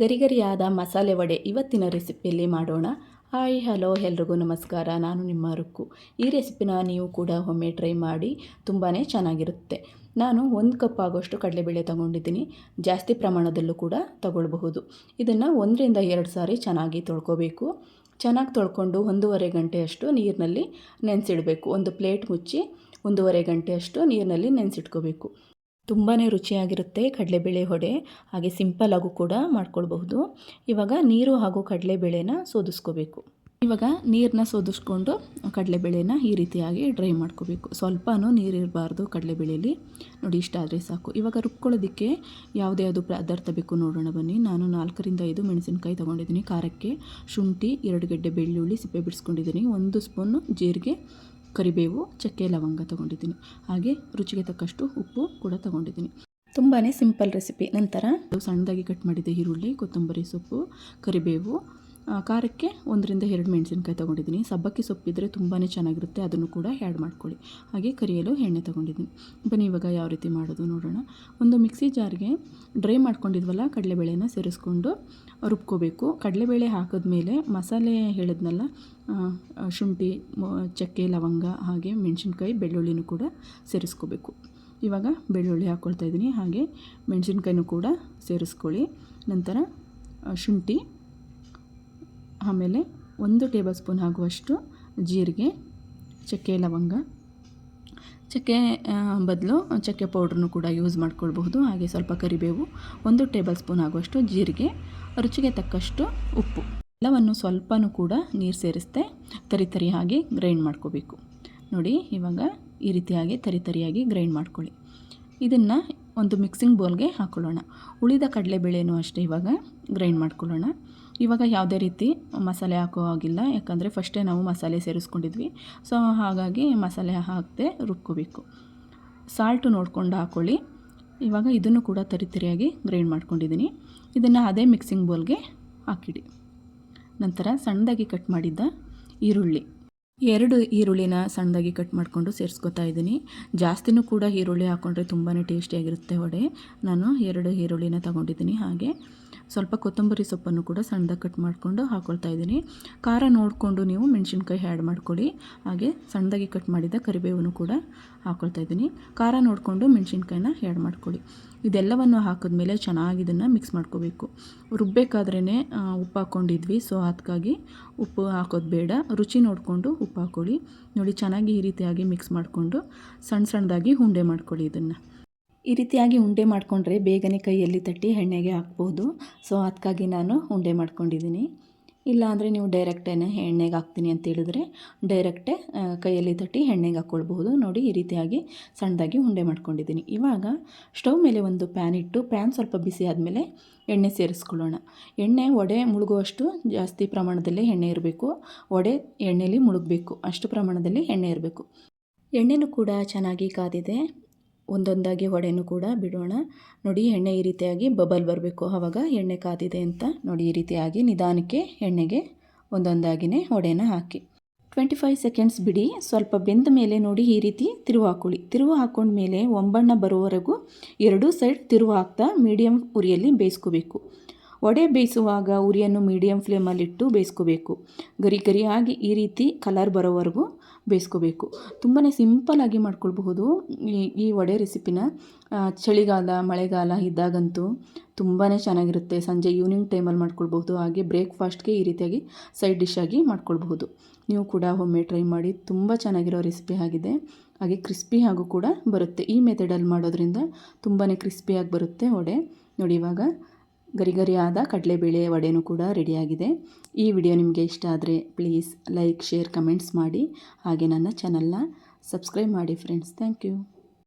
ಗರಿಗರಿಯಾದ ಮಸಾಲೆ ವಡೆ ಇವತ್ತಿನ ರೆಸಿಪಿಯಲ್ಲಿ ಮಾಡೋಣ. ಹಾಯ್ ಹಲೋ ಎಲ್ರಿಗೂ ನಮಸ್ಕಾರ. ನಾನು ನಿಮ್ಮ ರುಕ್ಕು. ಈ ರೆಸಿಪಿನ ನೀವು ಕೂಡ ಒಮ್ಮೆ ಟ್ರೈ ಮಾಡಿ, ತುಂಬಾ ಚೆನ್ನಾಗಿರುತ್ತೆ. ನಾನು 1 ಕಪ್ ಆಗೋಷ್ಟು ಕಡಲೆಬೇಳೆ ತೊಗೊಂಡಿದ್ದೀನಿ. ಜಾಸ್ತಿ ಪ್ರಮಾಣದಲ್ಲೂ ಕೂಡ ತಗೊಳ್ಬಹುದು. ಇದನ್ನು 1ರಿಂದ 2 ಸಾರಿ ಚೆನ್ನಾಗಿ ತೊಳ್ಕೊಬೇಕು. ಚೆನ್ನಾಗಿ ತೊಳ್ಕೊಂಡು 1.5 ಗಂಟೆಯಷ್ಟು ನೀರಿನಲ್ಲಿ ನೆನೆಸಿಡಬೇಕು. ಒಂದು ಪ್ಲೇಟ್ ಮುಚ್ಚಿ 1.5 ಗಂಟೆಯಷ್ಟು ನೀರಿನಲ್ಲಿ ನೆನೆಸಿಟ್ಕೋಬೇಕು. ತುಂಬಾ ರುಚಿಯಾಗಿರುತ್ತೆ ಕಡಲೆಬೇಳೆ ವಡೆ. ಹಾಗೆ ಸಿಂಪಲ್ಲಾಗೂ ಕೂಡ ಮಾಡ್ಕೊಳ್ಬಹುದು. ಇವಾಗ ನೀರು ಹಾಗೂ ಕಡಲೆಬೇಳೆನ ಸೋದಿಸ್ಕೋಬೇಕು. ಇವಾಗ ನೀರನ್ನ ಸೋದಿಸ್ಕೊಂಡು ಕಡಲೆಬೇಳೆನ ಈ ರೀತಿಯಾಗಿ ಡ್ರೈ ಮಾಡ್ಕೋಬೇಕು. ಸ್ವಲ್ಪನೂ ನೀರಿರಬಾರ್ದು ಕಡಲೆಬೇಳೆಯಲ್ಲಿ. ನೋಡಿ, ಇಷ್ಟ ಆದರೆ ಸಾಕು. ಇವಾಗ ರುಬ್ಕೊಳ್ಳೋದಕ್ಕೆ ಯಾವುದೇ ಅದು ಪದಾರ್ಥ ಬೇಕು ನೋಡೋಣ ಬನ್ನಿ. ನಾನು 4ರಿಂದ 5 ಮೆಣಸಿನಕಾಯಿ ತೊಗೊಂಡಿದ್ದೀನಿ. ಖಾರಕ್ಕೆ ಶುಂಠಿ, 2 ಗೆಡ್ಡೆ ಬೆಳ್ಳುಳ್ಳಿ ಸಿಪ್ಪೆ ಬಿಡಿಸ್ಕೊಂಡಿದ್ದೀನಿ, 1 ಸ್ಪೂನು ಜೀರಿಗೆ, ಕರಿಬೇವು, ಚಕ್ಕೆ, ಲವಂಗ ತೊಗೊಂಡಿದ್ದೀನಿ. ಹಾಗೆ ರುಚಿಗೆ ತಕ್ಕಷ್ಟು ಉಪ್ಪು ಕೂಡ ತೊಗೊಂಡಿದ್ದೀನಿ. ತುಂಬಾ ಸಿಂಪಲ್ ರೆಸಿಪಿ. ನಂತರ ಸಣ್ಣದಾಗಿ ಕಟ್ ಮಾಡಿದ ಈರುಳ್ಳಿ, ಕೊತ್ತಂಬರಿ ಸೊಪ್ಪು, ಕರಿಬೇವು, ಖಾರಕ್ಕೆ 1ರಿಂದ 2 ಮೆಣಸಿನಕಾಯಿ ತೊಗೊಂಡಿದ್ದೀನಿ. ಸಬ್ಬಕ್ಕಿ ಸೊಪ್ಪಿದ್ರೆ ತುಂಬಾ ಚೆನ್ನಾಗಿರುತ್ತೆ, ಅದನ್ನು ಕೂಡ ಆ್ಯಡ್ ಮಾಡ್ಕೊಳ್ಳಿ. ಹಾಗೆ ಕರಿಯಲು ಎಣ್ಣೆ ತೊಗೊಂಡಿದ್ದೀನಿ. ಬನ್ನಿ ಇವಾಗ ಯಾವ ರೀತಿ ಮಾಡೋದು ನೋಡೋಣ. ಒಂದು ಮಿಕ್ಸಿ ಜಾರ್ಗೆ ಡ್ರೈ ಮಾಡ್ಕೊಂಡಿದ್ವಲ್ಲ ಕಡಲೆಬೇಳೆನ ಸೇರಿಸ್ಕೊಂಡು ರುಬ್ಕೋಬೇಕು. ಕಡಲೆಬೇಳೆ ಹಾಕಿದ್ಮೇಲೆ ಮಸಾಲೆ ಹೇಳಿದ್ನಲ್ಲ, ಶುಂಠಿ, ಚಕ್ಕೆ, ಲವಂಗ, ಹಾಗೆ ಮೆಣಸಿನ್ಕಾಯಿ, ಬೆಳ್ಳುಳ್ಳಿನೂ ಕೂಡ ಸೇರಿಸ್ಕೋಬೇಕು. ಇವಾಗ ಬೆಳ್ಳುಳ್ಳಿ ಹಾಕ್ಕೊಳ್ತಾ ಇದ್ದೀನಿ. ಹಾಗೆ ಮೆಣಸಿನ್ಕಾಯಿನೂ ಕೂಡ ಸೇರಿಸ್ಕೊಳ್ಳಿ. ನಂತರ ಶುಂಠಿ, ಆಮೇಲೆ 1 ಟೇಬಲ್ ಸ್ಪೂನ್ ಆಗುವಷ್ಟು ಜೀರಿಗೆ, ಚಕ್ಕೆ, ಲವಂಗ, ಚಕ್ಕೆ ಬದಲು ಚಕ್ಕೆ ಪೌಡ್ರನ್ನು ಕೂಡ ಯೂಸ್ ಮಾಡ್ಕೊಳ್ಬಹುದು. ಹಾಗೆ ಸ್ವಲ್ಪ ಕರಿಬೇವು, 1 ಟೇಬಲ್ ಸ್ಪೂನ್ ಆಗುವಷ್ಟು ಜೀರಿಗೆ, ರುಚಿಗೆ ತಕ್ಕಷ್ಟು ಉಪ್ಪು. ಎಲ್ಲವನ್ನು ಸ್ವಲ್ಪನೂ ಕೂಡ ನೀರು ಸೇರಿಸ್ದೆ ತರಿತರಿಯಾಗಿ ಗ್ರೈಂಡ್ ಮಾಡ್ಕೋಬೇಕು. ನೋಡಿ, ಇವಾಗ ಈ ರೀತಿಯಾಗಿ ತರಿತರಿಯಾಗಿ ಗ್ರೈಂಡ್ ಮಾಡ್ಕೊಳ್ಳಿ. ಇದನ್ನು ಒಂದು ಮಿಕ್ಸಿಂಗ್ ಬೌಲ್ಗೆ ಹಾಕ್ಕೊಳ್ಳೋಣ. ಉಳಿದ ಕಡಲೆಬೇಳೆನೂ ಅಷ್ಟೇ ಇವಾಗ ಗ್ರೈಂಡ್ ಮಾಡ್ಕೊಳ್ಳೋಣ. ಇವಾಗ ಯಾವುದೇ ರೀತಿ ಮಸಾಲೆ ಹಾಕೋ ಆಗಿಲ್ಲ, ಯಾಕಂದರೆ ಫಸ್ಟೇ ನಾವು ಮಸಾಲೆ ಸೇರಿಸ್ಕೊಂಡಿದ್ವಿ. ಸೊ ಹಾಗಾಗಿ ಮಸಾಲೆ ಹಾಕದೆ ರುಬ್ಕೋಬೇಕು. ಸಾಲ್ಟು ನೋಡಿಕೊಂಡು ಹಾಕ್ಕೊಳ್ಳಿ. ಇವಾಗ ಇದನ್ನು ಕೂಡ ತರಿತರಿಯಾಗಿ ಗ್ರೈಂಡ್ ಮಾಡ್ಕೊಂಡಿದ್ದೀನಿ. ಇದನ್ನು ಅದೇ ಮಿಕ್ಸಿಂಗ್ ಬೌಲ್ಗೆ ಹಾಕಿಡಿ. ನಂತರ ಸಣ್ಣದಾಗಿ ಕಟ್ ಮಾಡಿದ್ದ ಈರುಳ್ಳಿ, 2 ಈರುಳ್ಳಿನ ಸಣ್ಣದಾಗಿ ಕಟ್ ಮಾಡಿಕೊಂಡು ಸೇರಿಸ್ಕೊತಾ ಇದ್ದೀನಿ. ಜಾಸ್ತಿನೂ ಕೂಡ ಈರುಳ್ಳಿ ಹಾಕ್ಕೊಂಡ್ರೆ ತುಂಬಾ ಟೇಸ್ಟಿಯಾಗಿರುತ್ತೆ ವಡೆ. ನಾನು 2 ಈರುಳ್ಳಿನ ತೊಗೊಂಡಿದ್ದೀನಿ. ಹಾಗೆ ಸ್ವಲ್ಪ ಕೊತ್ತಂಬರಿ ಸೊಪ್ಪನ್ನು ಕೂಡ ಸಣ್ಣದಾಗಿ ಕಟ್ ಮಾಡಿಕೊಂಡು ಹಾಕ್ಕೊಳ್ತಾ ಇದ್ದೀನಿ. ಖಾರ ನೋಡಿಕೊಂಡು ನೀವು ಮೆಣಸಿನ್ಕಾಯಿ ಆ್ಯಡ್ ಮಾಡ್ಕೊಳ್ಳಿ. ಹಾಗೆ ಸಣ್ಣದಾಗಿ ಕಟ್ ಮಾಡಿದ ಕರಿಬೇವನ್ನು ಕೂಡ ಹಾಕ್ಕೊಳ್ತಾ ಇದ್ದೀನಿ. ಖಾರ ನೋಡಿಕೊಂಡು ಮೆಣಸಿನ್ಕಾಯಿನ ಆ್ಯಡ್ ಮಾಡ್ಕೊಳ್ಳಿ. ಇದೆಲ್ಲವನ್ನು ಹಾಕಿದ್ಮೇಲೆ ಚೆನ್ನಾಗಿ ಇದನ್ನು ಮಿಕ್ಸ್ ಮಾಡ್ಕೋಬೇಕು. ರುಬ್ಬೇಕಾದ್ರೇ ಉಪ್ಪು ಹಾಕ್ಕೊಂಡಿದ್ವಿ, ಸೊ ಅದಕ್ಕಾಗಿ ಉಪ್ಪು ಹಾಕೋದು ಬೇಡ. ರುಚಿ ನೋಡಿಕೊಂಡು ಉಪ್ಪು ಹಾಕ್ಕೊಳ್ಳಿ. ನೋಡಿ, ಚೆನ್ನಾಗಿ ಈ ರೀತಿಯಾಗಿ ಮಿಕ್ಸ್ ಮಾಡಿಕೊಂಡು ಸಣ್ಣದಾಗಿ ಉಂಡೆ ಮಾಡ್ಕೊಳ್ಳಿ. ಇದನ್ನು ಈ ರೀತಿಯಾಗಿ ಉಂಡೆ ಮಾಡಿಕೊಂಡ್ರೆ ಬೇಗನೆ ಕೈಯಲ್ಲಿ ತಟ್ಟಿ ಎಣ್ಣೆಗೆ ಹಾಕ್ಬೋದು. ಸೊ ಅದಕ್ಕಾಗಿ ನಾನು ಉಂಡೆ ಮಾಡ್ಕೊಂಡಿದ್ದೀನಿ. ಇಲ್ಲಾಂದರೆ ನೀವು ಡೈರೆಕ್ಟೇ ಎಣ್ಣೆಗೆ ಹಾಕ್ತೀನಿ ಅಂತ ಹೇಳಿದ್ರೆ ಡೈರೆಕ್ಟೇ ಕೈಯಲ್ಲಿ ತಟ್ಟಿ ಎಣ್ಣೆಗೆ ಹಾಕ್ಕೊಳ್ಬಹುದು. ನೋಡಿ, ಈ ರೀತಿಯಾಗಿ ಸಣ್ಣದಾಗಿ ಉಂಡೆ ಮಾಡ್ಕೊಂಡಿದ್ದೀನಿ. ಇವಾಗ ಸ್ಟವ್ ಮೇಲೆ ಒಂದು ಪ್ಯಾನ್ ಇಟ್ಟು, ಪ್ಯಾನ್ ಸ್ವಲ್ಪ ಬಿಸಿ ಆದಮೇಲೆ ಎಣ್ಣೆ ಸೇರಿಸ್ಕೊಳ್ಳೋಣ. ಎಣ್ಣೆ ವಡೆ ಮುಳುಗುವಷ್ಟು ಜಾಸ್ತಿ ಪ್ರಮಾಣದಲ್ಲಿ ಎಣ್ಣೆ ಇರಬೇಕು. ವಡೆ ಎಣ್ಣೆಯಲ್ಲಿ ಮುಳುಗಬೇಕು, ಅಷ್ಟು ಪ್ರಮಾಣದಲ್ಲಿ ಎಣ್ಣೆ ಇರಬೇಕು. ಎಣ್ಣೆನೂ ಕೂಡ ಚೆನ್ನಾಗಿ ಕಾದಿದೆ. ಒಂದೊಂದಾಗಿ ವಡೆನೂ ಕೂಡ ಬಿಡೋಣ. ನೋಡಿ, ಎಣ್ಣೆ ಈ ರೀತಿಯಾಗಿ ಬಬಲ್ ಬರಬೇಕು, ಆವಾಗ ಎಣ್ಣೆ ಕಾದಿದೆ ಅಂತ. ನೋಡಿ, ಈ ರೀತಿಯಾಗಿ ನಿಧಾನಕ್ಕೆ ಎಣ್ಣೆಗೆ ಒಂದೊಂದಾಗಿಯೇ ವಡೆನ ಹಾಕಿ 25 ಸೆಕೆಂಡ್ಸ್ ಬಿಡಿ. ಸ್ವಲ್ಪ ಬೆಂದ ಮೇಲೆ ನೋಡಿ ಈ ರೀತಿ ತಿರುವು ಹಾಕ್ಕೊಳ್ಳಿ. ತಿರುವು ಹಾಕ್ಕೊಂಡ್ಮೇಲೆ ಒಂಬಣ್ಣ ಬರೋವರೆಗೂ 2 ಸೈಡ್ ತಿರುವು ಹಾಕ್ತಾ ಮೀಡಿಯಮ್ ಉರಿಯಲ್ಲಿ ಬೇಯಿಸ್ಕೋಬೇಕು. ವಡೆ ಬೇಯಿಸುವಾಗ ಉರಿಯನ್ನು ಮೀಡಿಯಮ್ ಫ್ಲೇಮಲ್ಲಿಟ್ಟು ಬೇಯಿಸ್ಕೋಬೇಕು. ಗರಿಯಾಗಿ ಈ ರೀತಿ ಕಲರ್ ಬರೋವರೆಗೂ ಬೇಯಿಸ್ಕೋಬೇಕು. ತುಂಬಾ ಸಿಂಪಲ್ಲಾಗಿ ಮಾಡ್ಕೊಳ್ಬಹುದು ಈ ವಡೆ ರೆಸಿಪಿನ. ಚಳಿಗಾಲ, ಮಳೆಗಾಲ ಇದ್ದಾಗಂತೂ ತುಂಬಾ ಚೆನ್ನಾಗಿರುತ್ತೆ. ಸಂಜೆ ಈವ್ನಿಂಗ್ ಟೈಮಲ್ಲಿ ಮಾಡ್ಕೊಳ್ಬಹುದು. ಹಾಗೆ ಬ್ರೇಕ್ಫಾಸ್ಟ್ಗೆ ಈ ರೀತಿಯಾಗಿ ಸೈಡ್ ಡಿಶ್ ಆಗಿ ಮಾಡ್ಕೊಳ್ಬಹುದು. ನೀವು ಕೂಡ ಒಮ್ಮೆ ಟ್ರೈ ಮಾಡಿ. ತುಂಬ ಚೆನ್ನಾಗಿರೋ ರೆಸಿಪಿ ಆಗಿದೆ. ಹಾಗೆ ಕ್ರಿಸ್ಪಿ ಹಾಗೂ ಕೂಡ ಬರುತ್ತೆ. ಈ ಮೆಥಡಲ್ಲಿ ಮಾಡೋದ್ರಿಂದ ತುಂಬಾ ಕ್ರಿಸ್ಪಿಯಾಗಿ ಬರುತ್ತೆ ವಡೆ. ನೋಡಿ, ಇವಾಗ ಗರಿಗರಿಯಾದ ಕಡಲೆಬೇಳೆ ವಡೆನೂ ಕೂಡ ರೆಡಿಯಾಗಿದೆ. ಈ ವಿಡಿಯೋ ನಿಮಗೆ ಇಷ್ಟ ಆದರೆ ಪ್ಲೀಸ್ ಲೈಕ್, ಶೇರ್, ಕಮೆಂಟ್ಸ್ ಮಾಡಿ. ಹಾಗೆ ನನ್ನ ಚಾನಲ್ನ ಸಬ್ಸ್ಕ್ರೈಬ್ ಮಾಡಿ ಫ್ರೆಂಡ್ಸ್. Thank you.